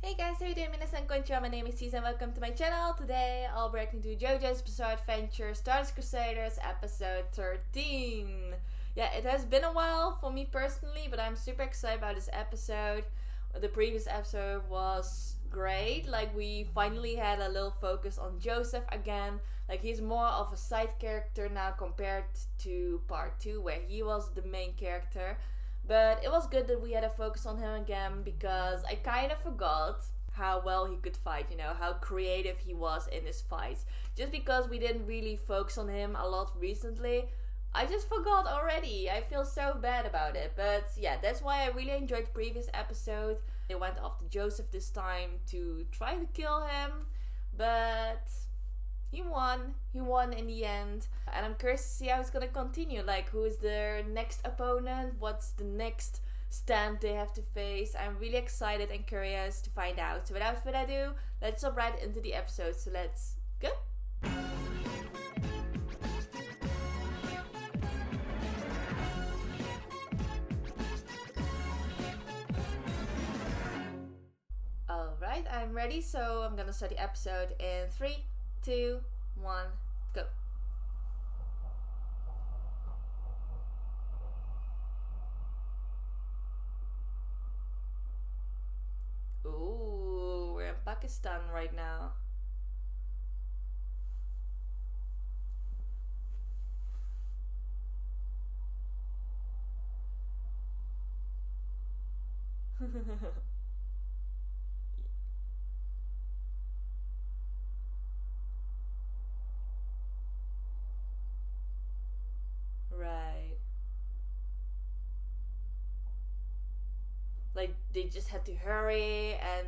Hey guys, how you doing? Minasan konnichiwa, my name is Cesar and welcome to my channel. Today I'll be reacting to JoJo's Bizarre Adventure Stardust Crusaders episode 13. Yeah, it has been a while for me personally, but I'm super excited about this episode. The previous episode was great. Like, we finally had a little focus on Joseph again. Like, he's more of a side character now compared to part 2 where he was the main character. But it was good that we had a focus on him again because I kind of forgot how well he could fight, you know, how creative he was in his fights. Just because we didn't really focus on him a lot recently, I just forgot already. I feel so bad about it. But yeah, that's why I really enjoyed the previous episode. They went after Joseph this time to try to kill him, but he won. He won in the end. And I'm curious to see how it's gonna continue. Like, who is their next opponent? What's the next stand they have to face? I'm really excited and curious to find out. So without further ado, let's jump right into the episode. So let's go. Alright, I'm ready. So I'm gonna start the episode in 3, 2, 1, go. Ooh, we're in Pakistan right now. Right. Like, they just had to hurry and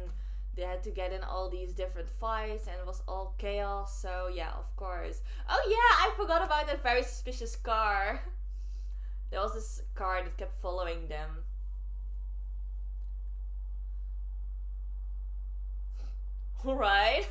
they had to get in all these different fights and it was all chaos. So yeah, of course. Oh yeah, I forgot about that very suspicious car. There was this car that kept following them. Right?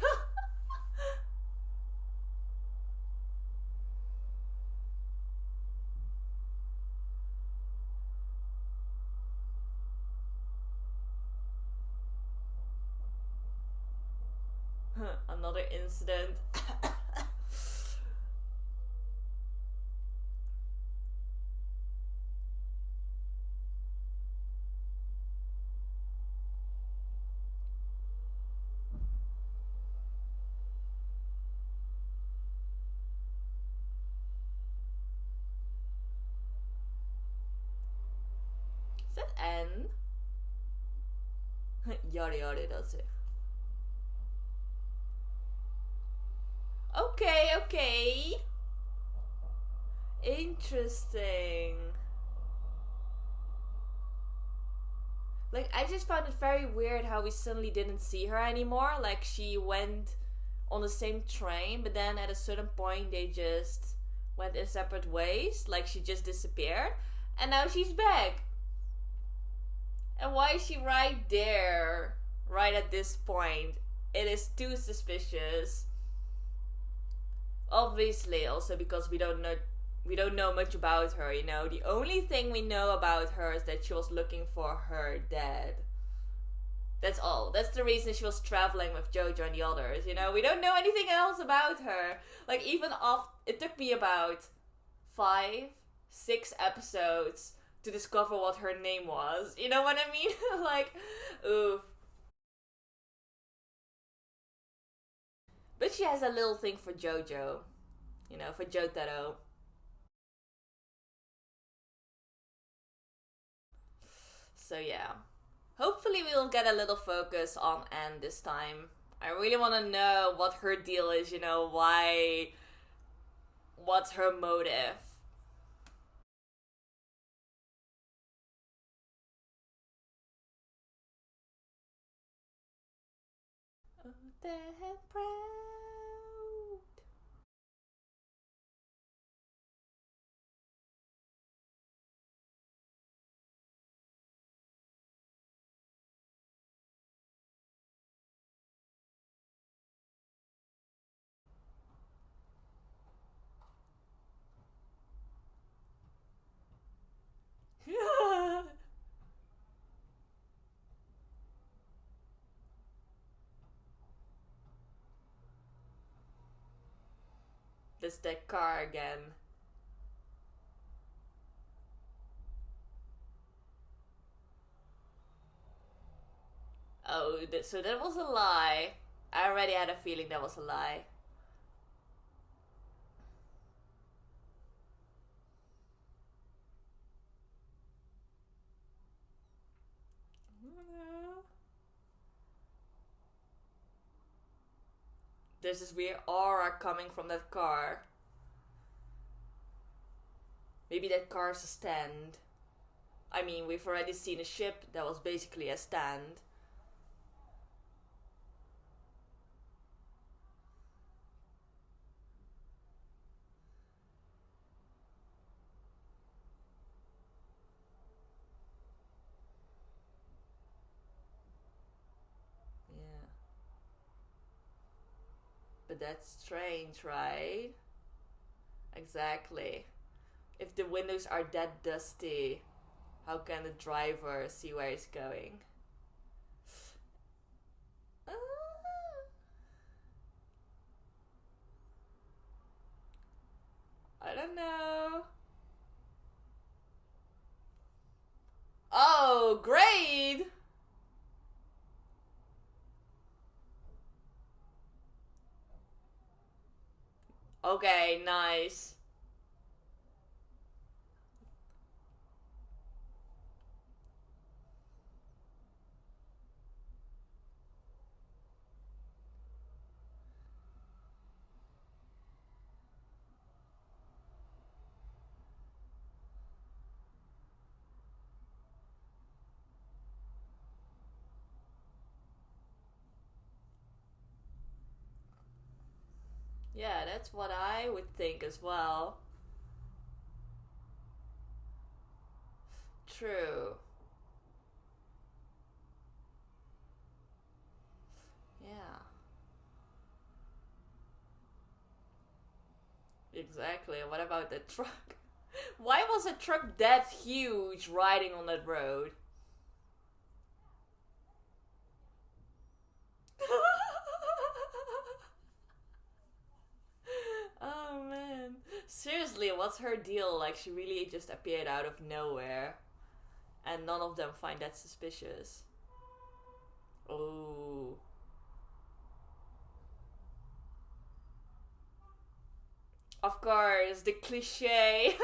Another incident. Is that N? Yare yare does it. Okay, okay. Interesting. Like, I just found it very weird how we suddenly didn't see her anymore. Like, she went on the same train, but then at a certain point they just went in separate ways. Like, she just disappeared. And now she's back. And why is she right there? Right at this point? It is too suspicious. Obviously, also because we don't know much about her, you know. The only thing we know about her is that she was looking for her dad. That's all. That's the reason she was traveling with JoJo and the others, you know. We don't know anything else about her. Like, even it took me about 5, 6 episodes to discover what her name was. You know what I mean? Like, oof. But she has a little thing for JoJo. You know, for Jotaro. So yeah. Hopefully we'll get a little focus on Anne this time. I really want to know what her deal is, you know, why... What's her motive? Oh, damn proud. it's that car again. Oh, so that was a lie. I already had a feeling that was a lie. There's this weird aura coming from that car. Maybe that car's a stand. I mean, we've already seen a ship that was basically a stand. Yeah. But that's strange, right? Exactly. If the windows are that dusty, how can the driver see where he's going? Ah. I don't know. Oh, great! Okay, nice. Yeah, that's what I would think as well. True. Yeah. Exactly. What about the truck? Why was a truck that huge riding on that road? Oh man. Seriously, what's her deal? Like, she really just appeared out of nowhere. And none of them find that suspicious. Oh. Of course, the cliche.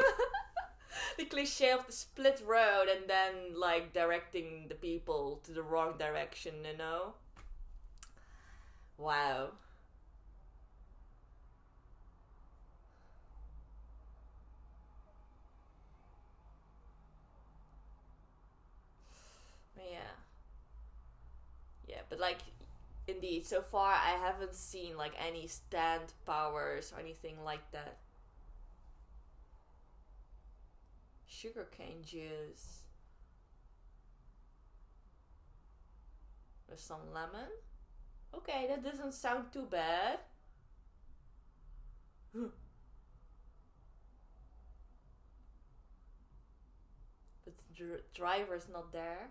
The cliche of the split road and then, like, directing the people to the wrong direction, you know? Wow. Yeah. Yeah, but like, indeed, so far I haven't seen like any stand powers or anything like that. Sugarcane juice with some lemon. Okay, that doesn't sound too bad. But the driver's not there.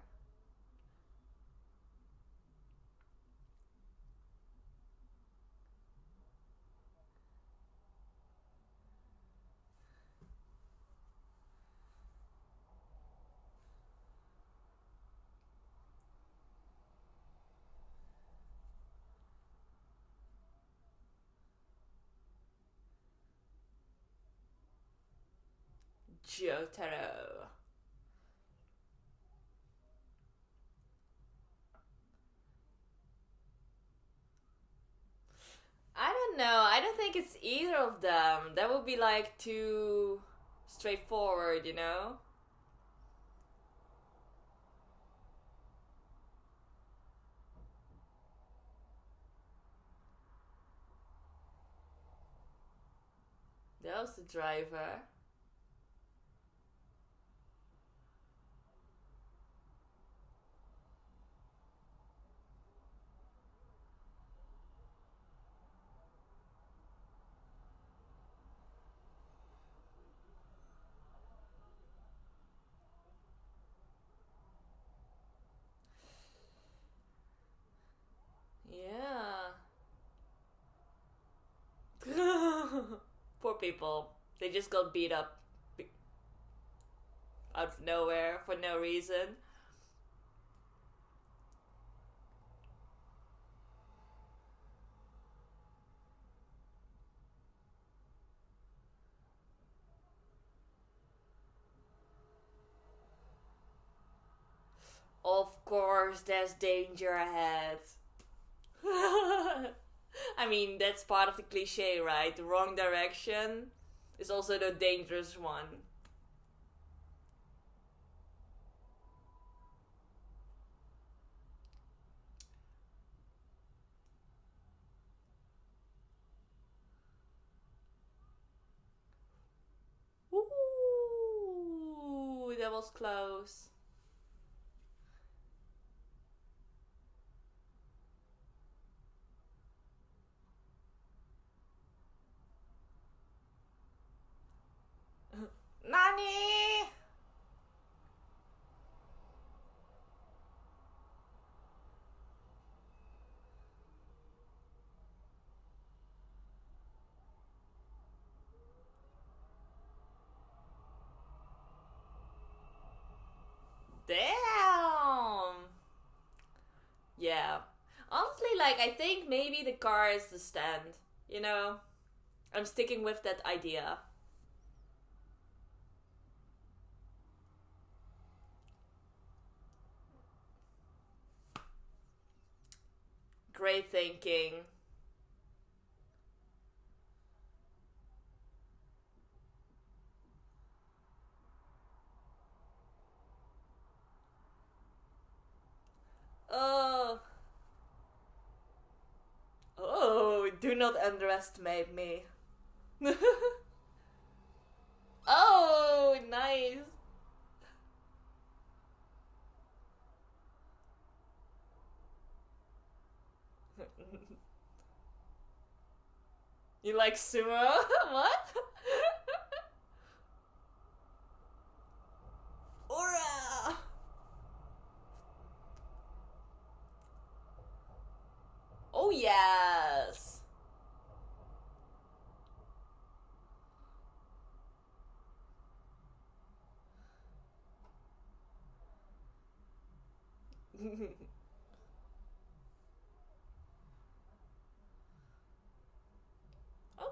Jotaro. I don't know. I don't think it's either of them. That would be like too straightforward, you know? That was the driver. Yeah. Poor people. They just got beat up out of nowhere for no reason. Of course, there's danger ahead. I mean, that's part of the cliche, right? The wrong direction is also the dangerous one. Ooh, that was close. Nani? Damn. Yeah. Honestly, like, I think maybe the car is the stand. You know? I'm sticking with that idea. Great thinking. Oh. Oh, do not underestimate me. Oh, nice. You like sumo? What? Ora! Oh, yes.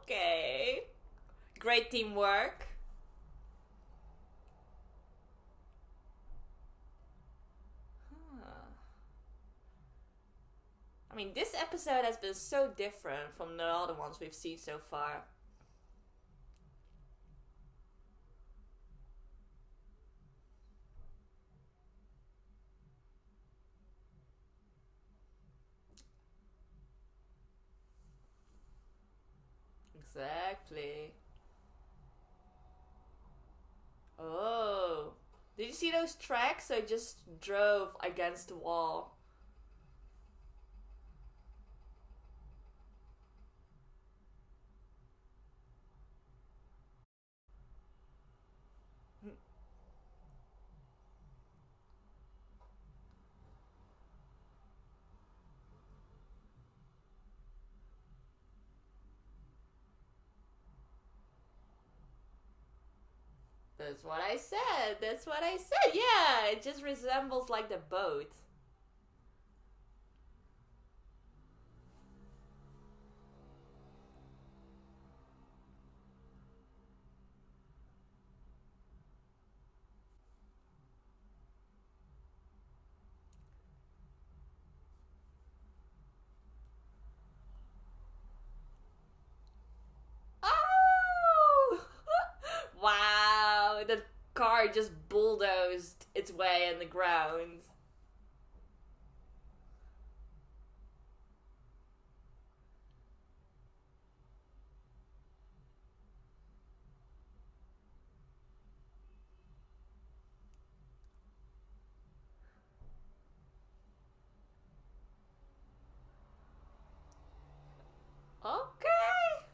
Okay. Great teamwork. Huh. I mean, this episode has been so different from the other ones we've seen so far. Exactly. Oh. Did you see those tracks? I just drove against the wall. That's what I said. That's what I said. Yeah, it just resembles like the boat. Oh! Wow, the car just bulldozed its way in the ground. Okay.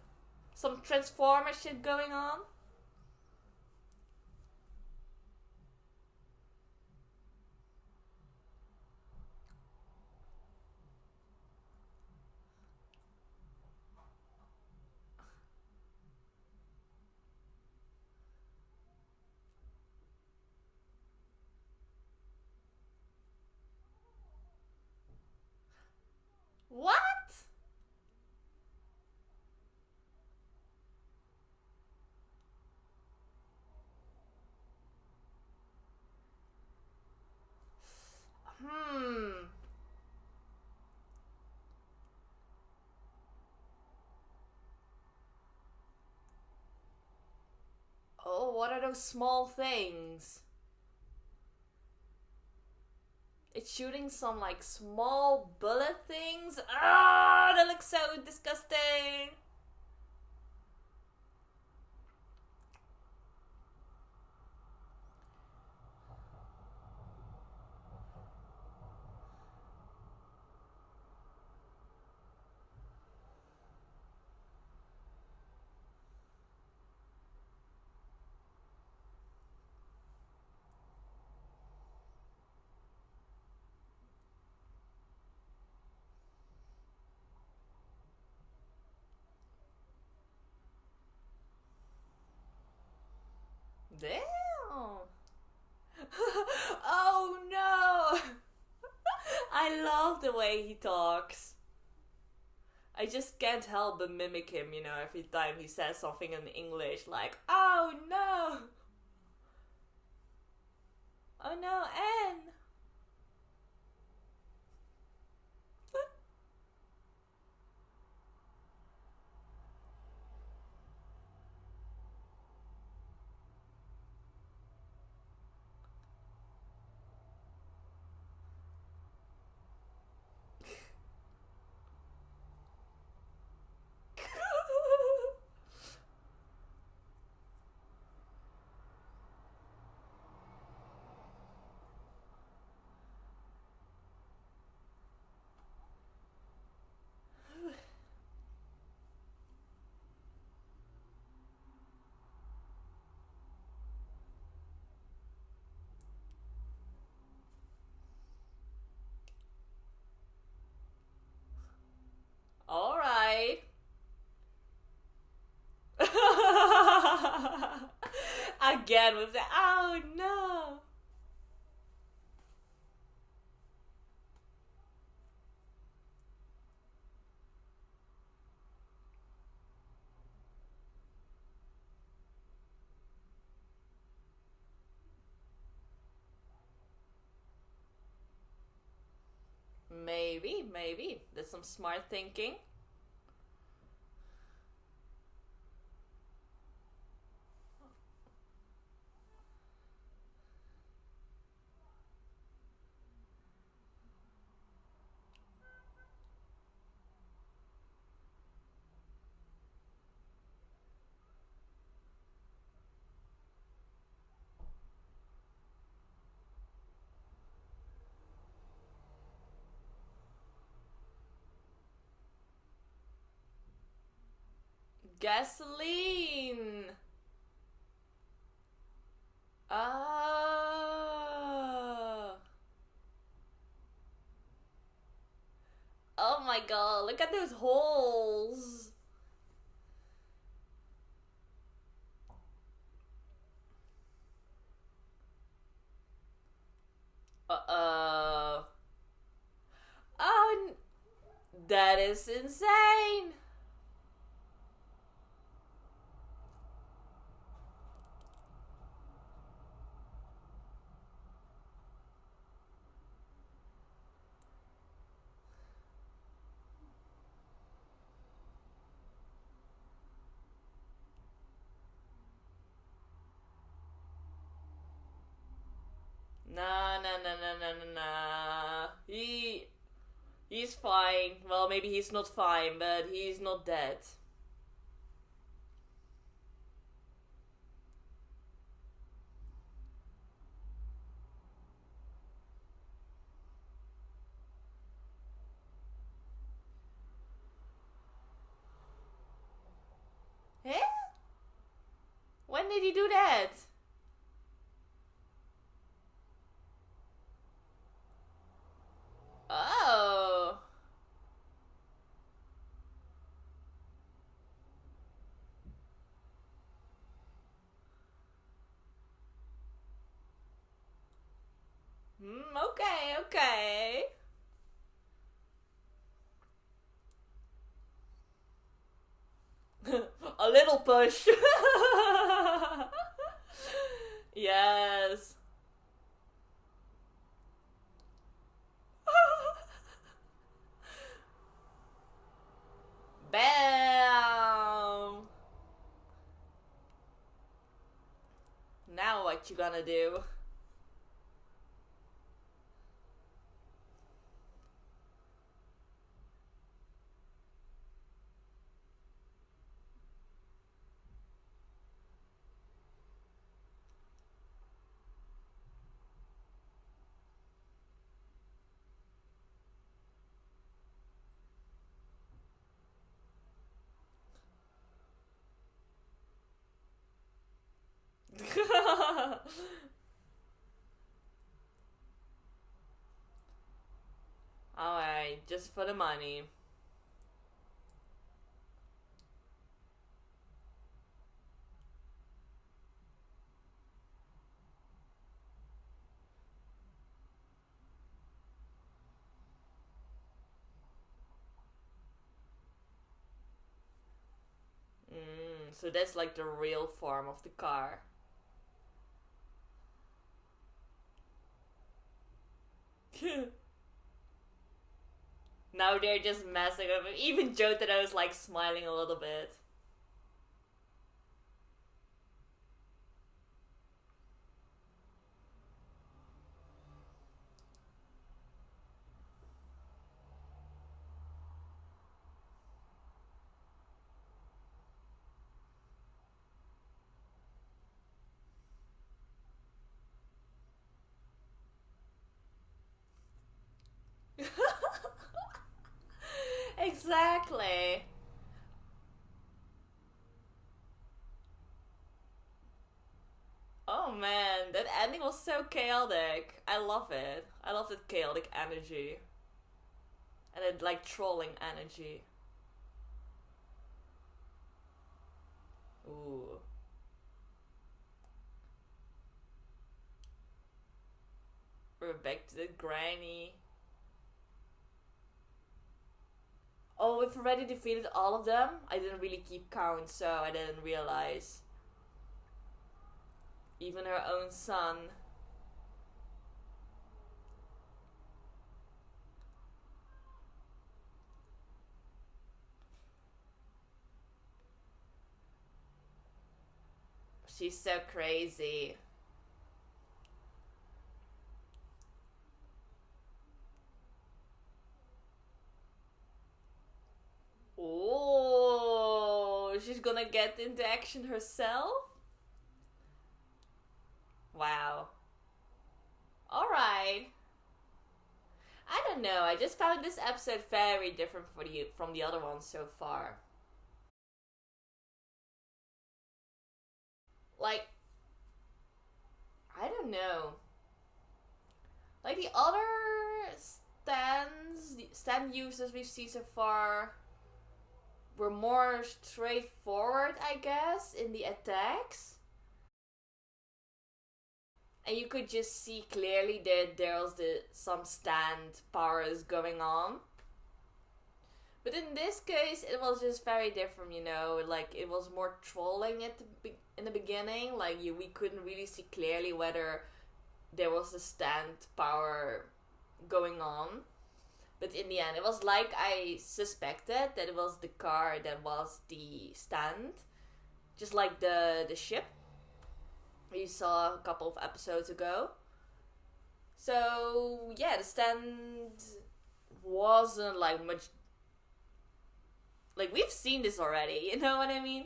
Some Transformer shit going on. Oh, what are those small things? It's shooting some like small bullet things. Ah, that looks so disgusting. Damn. Oh no. I love the way he talks. I just can't help but mimic him, you know, every time he says something in English, like, oh no! Oh no, Anne! Alright. Again with the, oh no! Maybe. That's some smart thinking. Gasoline! Oh. Oh my god, look at those holes! Uh-oh. Oh, that is insane! Nah. He's fine. Well, maybe he's not fine, but he's not dead. Eh? When did he do that? Oh. Okay. A little push. Yes. Bam. what you gonna do. Alright, just for the money. So that's like the real form of the car. Now they're just messing with him. Even Jotaro is like smiling a little bit. Exactly. Oh man, that ending was so chaotic. I love it. I love that chaotic energy. And that like trolling energy. Ooh. We're back to the granny. Oh, we've already defeated all of them? I didn't really keep count, so I didn't realize. Even her own son. She's so crazy. Oh, she's gonna get into action herself? Wow. Alright. I don't know, I just found this episode very different from the other ones so far. Like, I don't know. Like the other stand uses we've seen so far were more straightforward, I guess, in the attacks. And you could just see clearly that there was some stand powers going on. But in this case, it was just very different, you know. Like, it was more trolling in the beginning. Like, we couldn't really see clearly whether there was a stand power going on. But in the end, it was like I suspected that it was the car that was the stand. Just like the ship we saw a couple of episodes ago. So, yeah, the stand wasn't like much. Like, we've seen this already, you know what I mean?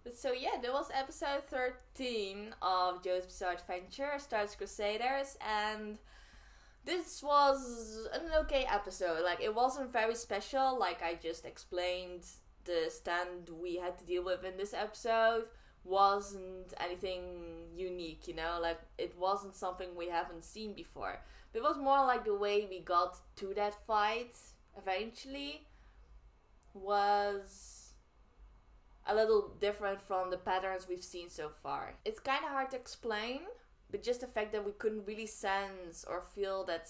But so yeah, that was episode 13 of JoJo's Bizarre Adventure, Stardust Crusaders, and this was an okay episode. Like, it wasn't very special, like I just explained. The stand we had to deal with in this episode wasn't anything unique, you know, like it wasn't something we haven't seen before. But it was more like the way we got to that fight eventually was a little different from the patterns we've seen so far. It's kind of hard to explain, but just the fact that we couldn't really sense or feel that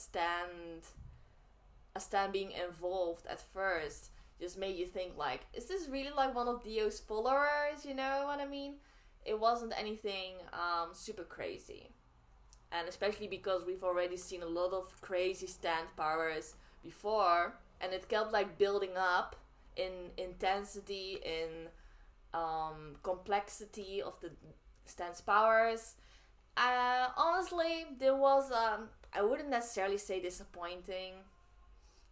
a stand being involved at first just made you think like, is this really like one of Dio's followers, you know what I mean? It wasn't anything super crazy. And especially because we've already seen a lot of crazy stand powers before, and it kept like building up in intensity, in complexity of the stand's powers. Honestly, there was I wouldn't necessarily say disappointing,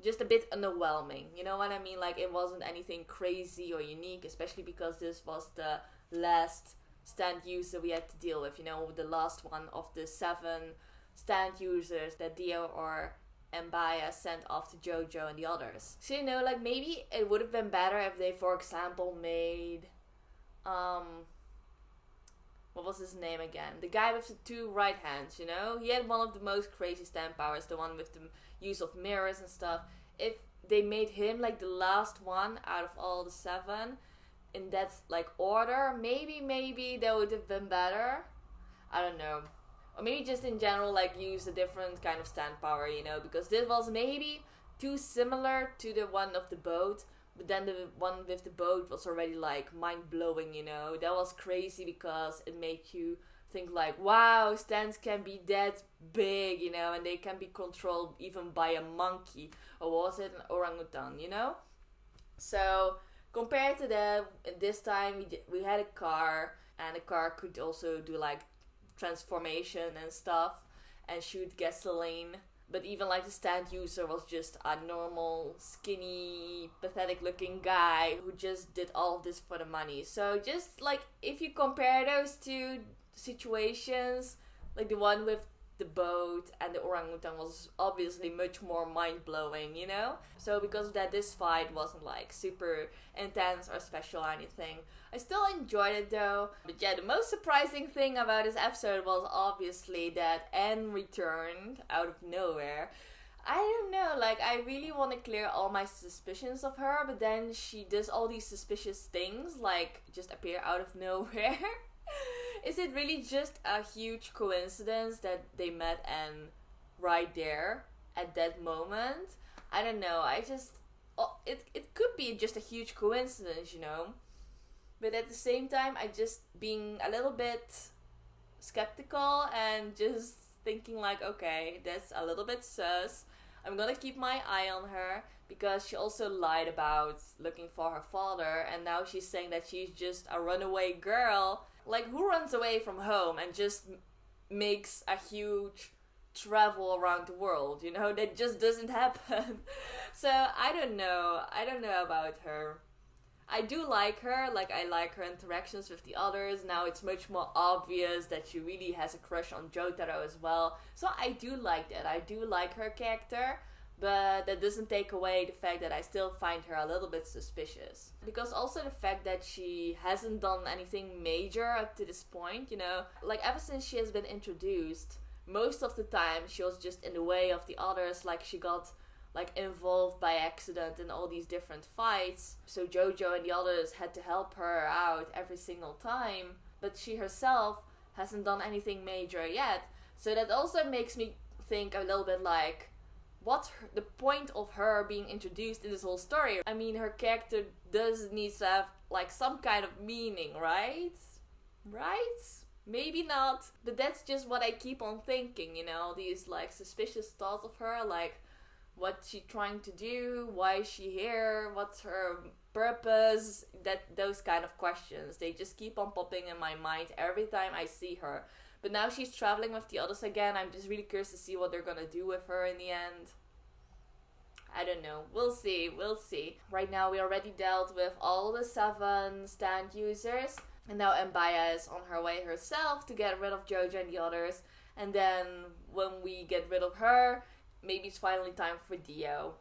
just a bit underwhelming. You know what I mean? Like, it wasn't anything crazy or unique, especially because this was the last stand user we had to deal with. You know, the last one of the 7 stand users that Dio or Mbaya sent off to JoJo and the others. So, you know, like, maybe it would have been better if they, for example, made what was his name again? The guy with the 2 right hands, you know? He had one of the most crazy stand powers, the one with the use of mirrors and stuff. If they made him like the last one out of all the 7 in that like order, maybe that would have been better. I don't know. Or maybe just in general, like, use a different kind of stand power, you know? Because this was maybe too similar to the one of the boat. But then the one with the boat was already like mind-blowing, you know. That was crazy because it made you think like, wow, stands can be that big, you know, and they can be controlled even by a monkey. Or was it an orangutan, you know? So compared to that, this time we had a car, and the car could also do like transformation and stuff and shoot gasoline. But even like the stand user was just a normal, skinny, pathetic looking guy who just did all of this for the money. So just like, if you compare those 2 situations, like the one with the boat and the orangutan was obviously much more mind-blowing, you know? So because of that, this fight wasn't like super intense or special or anything. I still enjoyed it though. But yeah, the most surprising thing about this episode was obviously that Anne returned out of nowhere. I don't know, like, I really want to clear all my suspicions of her, but then she does all these suspicious things, like just appear out of nowhere. Is it really just a huge coincidence that they met Anne right there at that moment? I don't know. It could be just a huge coincidence, you know. But at the same time, I just being a little bit skeptical and just thinking like, okay, that's a little bit sus. I'm gonna keep my eye on her, because she also lied about looking for her father, and now she's saying that she's just a runaway girl. Like, who runs away from home and just makes a huge travel around the world, you know? That just doesn't happen. So, I don't know about her. I do like her, like, I like her interactions with the others. Now it's much more obvious that she really has a crush on Jotaro as well. So I do like that. I do like her character. But that doesn't take away the fact that I still find her a little bit suspicious. Because also the fact that she hasn't done anything major up to this point, you know. Like, ever since she has been introduced, most of the time she was just in the way of the others. Like, she got like involved by accident in all these different fights. So JoJo and the others had to help her out every single time. But she herself hasn't done anything major yet. So that also makes me think a little bit like, what's the point of her being introduced in this whole story? I mean, her character does need to have like some kind of meaning, right? Right? Maybe not. But that's just what I keep on thinking, you know, these like suspicious thoughts of her, like, what's she trying to do? Why is she here? What's her purpose? Those kind of questions, they just keep on popping in my mind every time I see her. But now she's traveling with the others again. I'm just really curious to see what they're gonna do with her in the end. I don't know. We'll see. Right now we already dealt with all the 7 stand users. And now Mbaya is on her way herself to get rid of JoJo and the others. And then when we get rid of her, maybe it's finally time for Dio.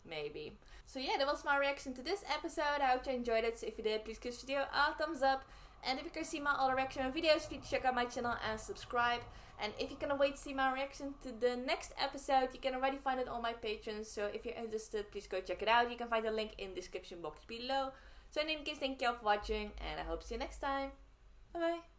Maybe. So yeah, that was my reaction to this episode. I hope you enjoyed it. So if you did, please give this video a thumbs up. And if you can see my other reaction videos, please check out my channel and subscribe. And if you cannot wait to see my reaction to the next episode, you can already find it on my Patreon. So if you're interested, please go check it out. You can find the link in the description box below. So in any case, thank you all for watching, and I hope to see you next time. Bye bye.